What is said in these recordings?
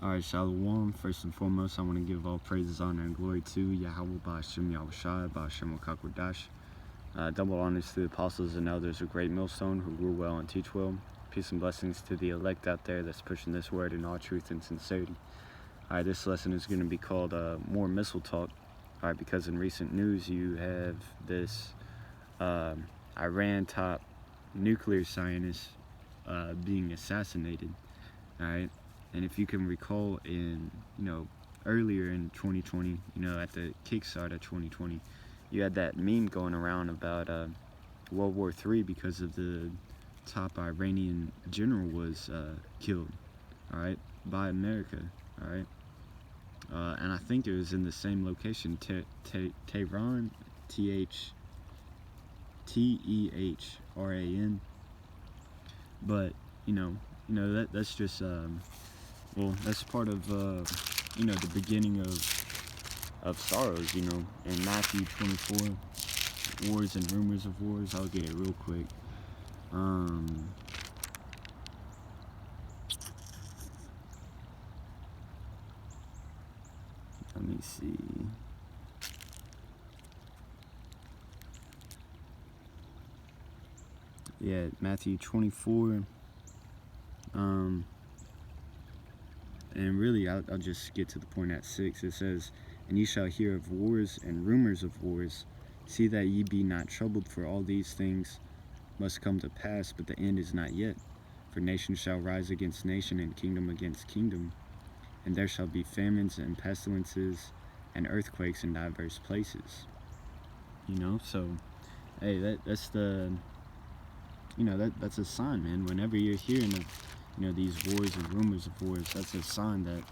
Alright, Shalom. First and foremost, I want to give all praises, honor, and glory to Yahweh Ba'ashem Yahushai, Ba'ashem Okakwadash. Double honors to the apostles and elders of Great Millstone who rule well and teach well. Peace and blessings to the elect out there that's pushing this word in all truth and sincerity. Alright, this lesson is going to be called More Missile Talk. Alright, because in recent news you have this Iran top nuclear scientist being assassinated. Alright. And if you can recall in, earlier in 2020, at the kickstart of 2020, you had that meme going around about World War III because of the top Iranian general was killed, all right, by America, all right. And I think it was in the same location, Tehran, Tehran. But, that's just... well, that's part of, the beginning of sorrows, in Matthew 24, wars and rumors of wars. I'll get it real quick. Let me see. Yeah, Matthew 24, and really, I'll just get to the point at 6. It says, "And ye shall hear of wars and rumors of wars. See that ye be not troubled, for all these things must come to pass, but the end is not yet. For nation shall rise against nation, and kingdom against kingdom. And there shall be famines and pestilences and earthquakes in diverse places." So, hey, that's the, that's a sign, man. Whenever you're hearing of these wars and rumors of wars, that's a sign that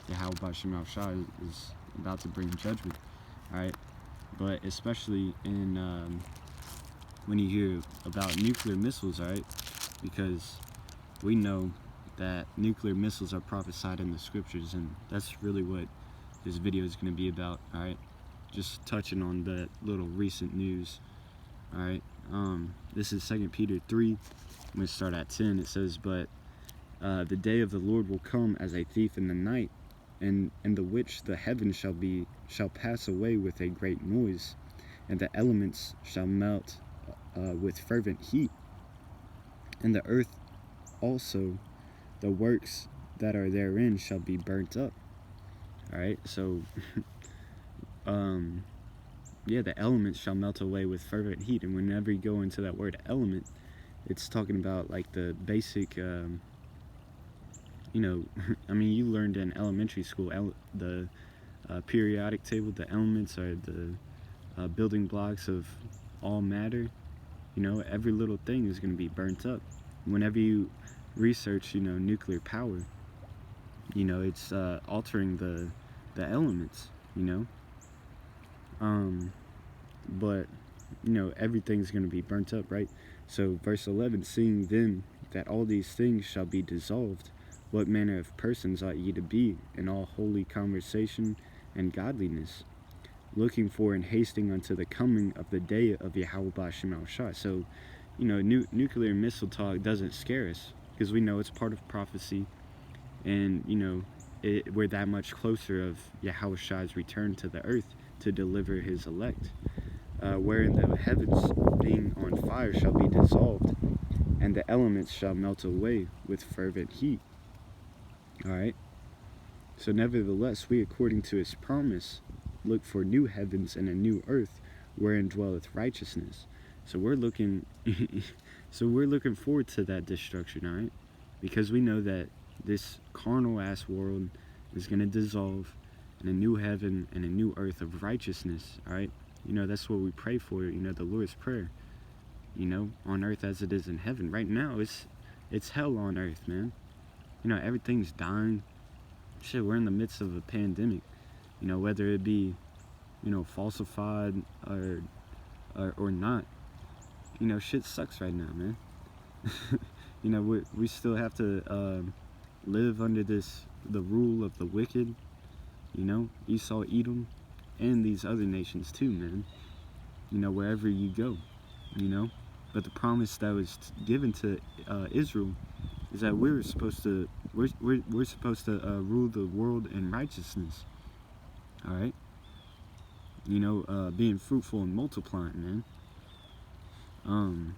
Yahweh Ba'ashem Yahushai is about to bring judgment, alright? But especially in, when you hear about nuclear missiles, alright? Because we know that nuclear missiles are prophesied in the scriptures, and that's really what this video is going to be about, alright? Just touching on that little recent news, alright? This is 2 Peter 3. I'm going to start at 10. It says, "But the day of the Lord will come as a thief in the night, and in the which the heavens shall pass away with a great noise, and the elements shall melt with fervent heat, and the earth also, the works that are therein, shall be burnt up." All right, so yeah, the elements shall melt away with fervent heat. And whenever you go into that word element, it's talking about like the basic I mean, you learned in elementary school the periodic table. The elements are the building blocks of all matter. Every little thing is going to be burnt up. Whenever you research, nuclear power, it's altering the elements, but, everything's going to be burnt up, right? So verse 11, "Seeing then that all these things shall be dissolved, what manner of persons ought ye to be in all holy conversation and godliness, looking for and hasting unto the coming of the day of Yahweh Ba'ashem Yahushai." So, nuclear missile talk doesn't scare us, because we know it's part of prophecy, and, we're that much closer of Yahushai's return to the earth to deliver his elect, wherein the heavens being on fire shall be dissolved, and the elements shall melt away with fervent heat. Alright, so nevertheless, we, according to his promise, look for new heavens and a new earth, wherein dwelleth righteousness. So we're looking, forward to that destruction, alright? Because we know that this carnal ass world is going to dissolve, and a new heaven and a new earth of righteousness, alright? That's what we pray for, the Lord's Prayer, on earth as it is in heaven. Right now, it's hell on earth, man. Everything's dying. Shit, we're in the midst of a pandemic. Whether it be, falsified or not. Shit sucks right now, man. We still have to live under the rule of the wicked. Esau, Edom, and these other nations too, man. Wherever you go. But the promise that was given to Israel is that we were supposed to We're supposed to rule the world in righteousness. All right. Being fruitful and multiplying, man.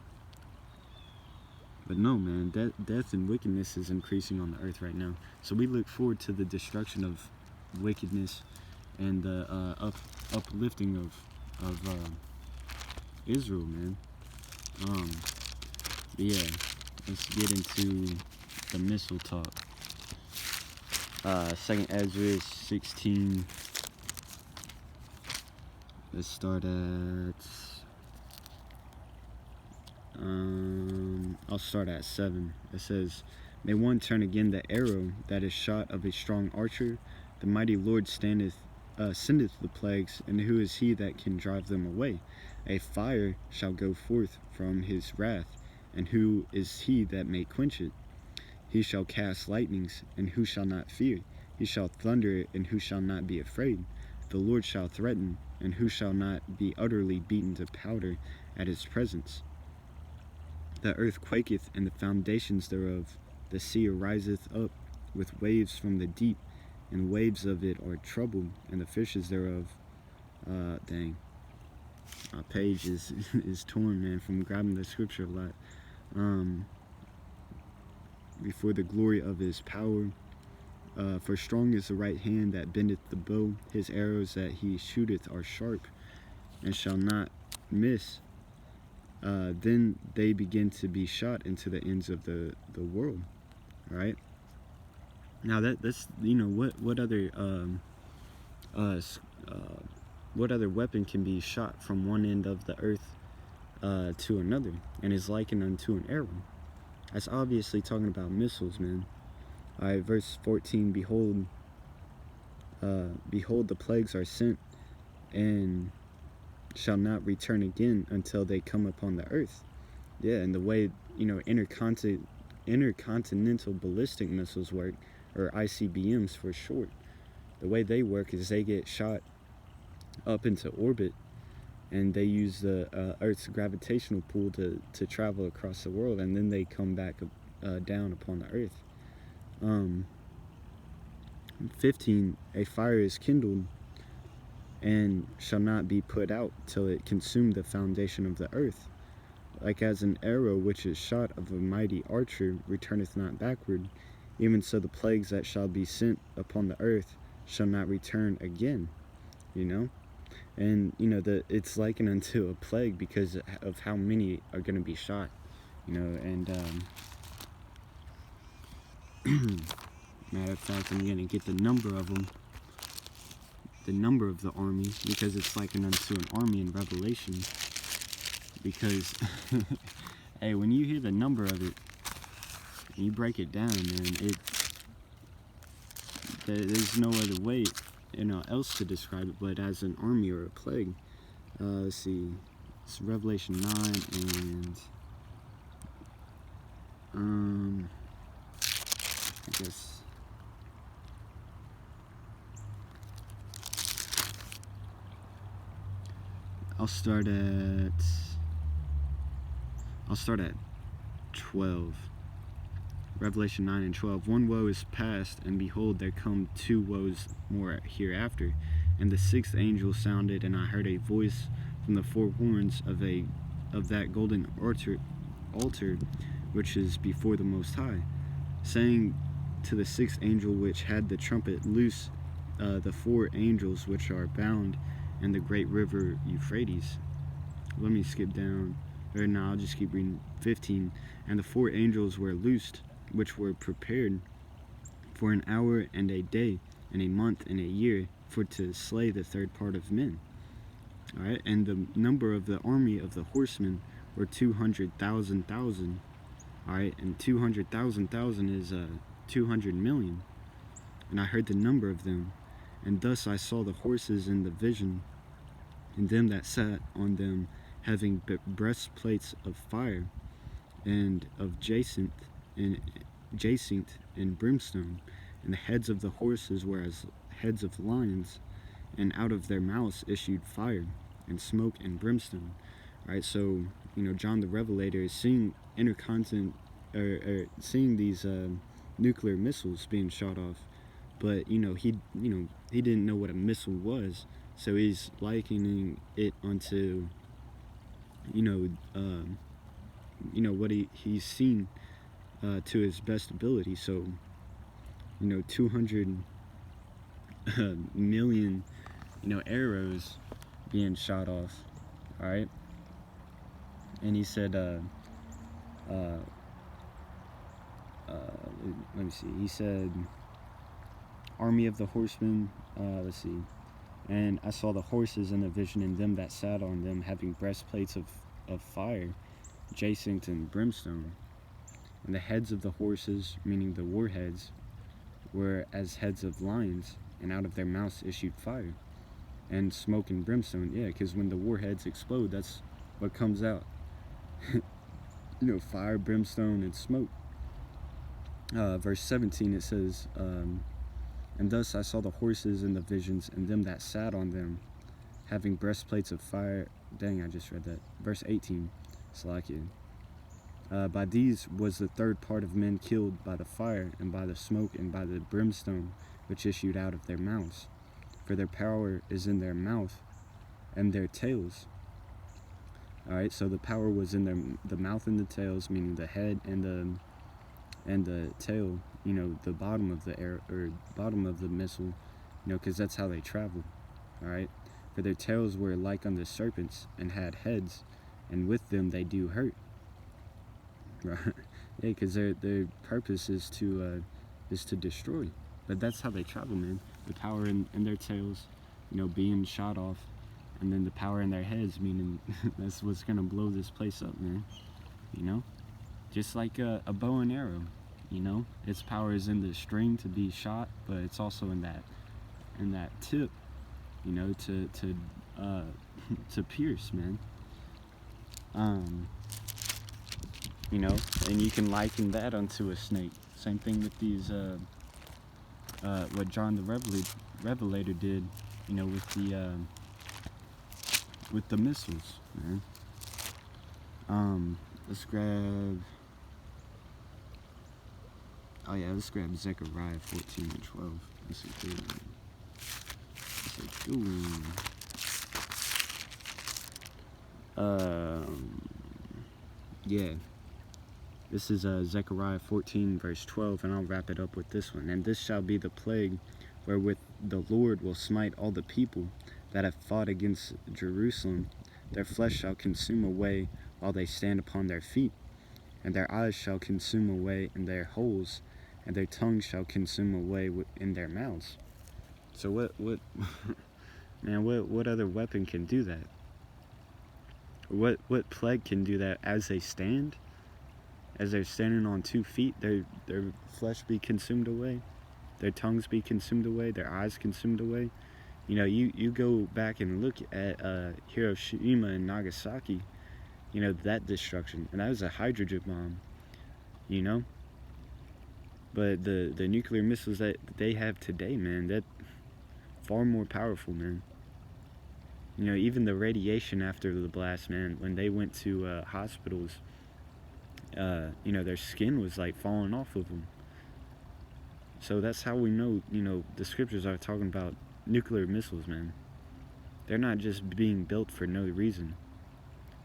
But no, man, death and wickedness is increasing on the earth right now. So we look forward to the destruction of wickedness and the uplifting of Israel, man. Yeah, let's get into the missile talk. 2nd Ezra 16. Let's start at I'll start at 7. It says, "May one turn again the arrow that is shot of a strong archer. The mighty Lord sendeth the plagues, and who is he that can drive them away? A fire shall go forth from his wrath, and who is he that may quench it? He shall cast lightnings, and who shall not fear? He shall thunder, and who shall not be afraid? The Lord shall threaten, and who shall not be utterly beaten to powder at his presence? The earth quaketh, and the foundations thereof. The sea ariseth up with waves from the deep, and waves of it are troubled, and the fishes thereof." Dang. My page is torn, man, from grabbing the scripture a lot. Before the glory of his power. For strong is the right hand that bendeth the bow. His arrows that he shooteth are sharp, and shall not miss. Then they begin to be shot into the ends of the world. All right. Now that's what other weapon can be shot from one end of the earth to another, and is likened unto an arrow? That's obviously talking about missiles, man. All right, verse 14. Behold, the plagues are sent, and shall not return again until they come upon the earth. Yeah, and the way intercontinental ballistic missiles work, or ICBMs for short, the way they work is they get shot up into orbit, and they use the Earth's gravitational pull to travel across the world, and then they come back down upon the earth. 15. A fire is kindled, and shall not be put out till it consume the foundation of the earth. Like as an arrow which is shot of a mighty archer returneth not backward, even so the plagues that shall be sent upon the earth shall not return again." And it's likened unto a plague because of how many are going to be shot. And matter of fact, I'm going to get the number of them. The number of the army, because it's likened unto an army in Revelation. Because, hey, when you hear the number of it, and you break it down, man, there's no other way, else to describe it but as an army or a plague. Let's see, it's Revelation 9, and I guess. I'll start at 12. Revelation 9 and 12. "One woe is past, and behold, there come 2 woes more hereafter. And the 6th angel sounded, and I heard a voice from the 4 horns of that golden altar which is before the Most High, saying to the 6th angel which had the trumpet, loose the 4 angels which are bound in the great river Euphrates." Let me skip down. Or no, I'll just keep reading. 15. "And the 4 angels were loosed, which were prepared for an hour and a day and a month and a year, for to slay the 3rd part of men." All right, and the number of the army of the horsemen were 200,000. All right, and 200,000 is 200 million. "And I heard the number of them, and thus I saw the horses in the vision, and them that sat on them having breastplates of fire, and of jacinth and brimstone, and the heads of the horses were as heads of lions, and out of their mouths issued fire, and smoke, and brimstone." All right, so John the Revelator is seeing seeing these nuclear missiles being shot off. But he didn't know what a missile was, so he's likening it onto you know what he's seen to his best ability. So 200 million arrows being shot off. All right, and he said uh, let me see. He said, "Army of the horsemen." Let's see. And I saw the horses in the vision, and them that sat on them, having breastplates of fire, jacinth and brimstone. And the heads of the horses, meaning the warheads, were as heads of lions, and out of their mouths issued fire, and smoke and brimstone. Yeah, because when the warheads explode, that's what comes out. Fire, brimstone, and smoke. Verse 17, it says, and thus I saw the horses in the visions, and them that sat on them, having breastplates of fire. Dang, I just read that. Verse 18, Salakia. By these was the third part of men killed by the fire, and by the smoke, and by the brimstone, which issued out of their mouths. For their power is in their mouth, and their tails. Alright, so the power was in the mouth and the tails, meaning the head and the tail, the bottom of the air, or bottom of the missile, because that's how they traveled. Alright, for their tails were like unto serpents, and had heads, and with them they do hurt. Right? Yeah, because their purpose is to destroy. But that's how they travel, man. The power in their tails, being shot off, and then the power in their heads, meaning that's what's gonna blow this place up, man. Just like a bow and arrow. Its power is in the string to be shot, but it's also in that tip, to pierce, man. And you can liken that unto a snake. Same thing with these, what John the Revelator did, with the missiles, man. Let's grab, let's grab Zechariah 14 and 12. That's a good one. That's a good one. Yeah. This is Zechariah 14 verse 12, and I'll wrap it up with this one. And this shall be the plague wherewith the Lord will smite all the people that have fought against Jerusalem. Their flesh shall consume away while they stand upon their feet, and their eyes shall consume away in their holes, and their tongue shall consume away in their mouths. So what man, what other weapon can do that? What plague can do that as they stand? As they're standing on 2 feet, their flesh be consumed away, their tongues be consumed away, their eyes consumed away. You go back and look at Hiroshima and Nagasaki, that destruction, and that was a hydrogen bomb, But the nuclear missiles that they have today, man, that far more powerful, man. Even the radiation after the blast, man, when they went to hospitals, their skin was like falling off of them. So that's how we know, the scriptures are talking about nuclear missiles, man. They're not just being built for no reason.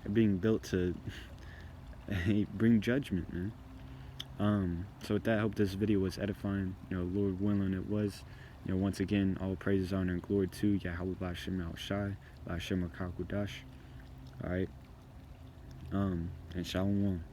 They're being built to bring judgment, man. So with that, I hope this video was edifying. Lord willing, it was. Once again, all praises, honor, and glory to Yahweh B'Shem Al-Shai, B'Shem HaKakodash. Alright. And Shalom.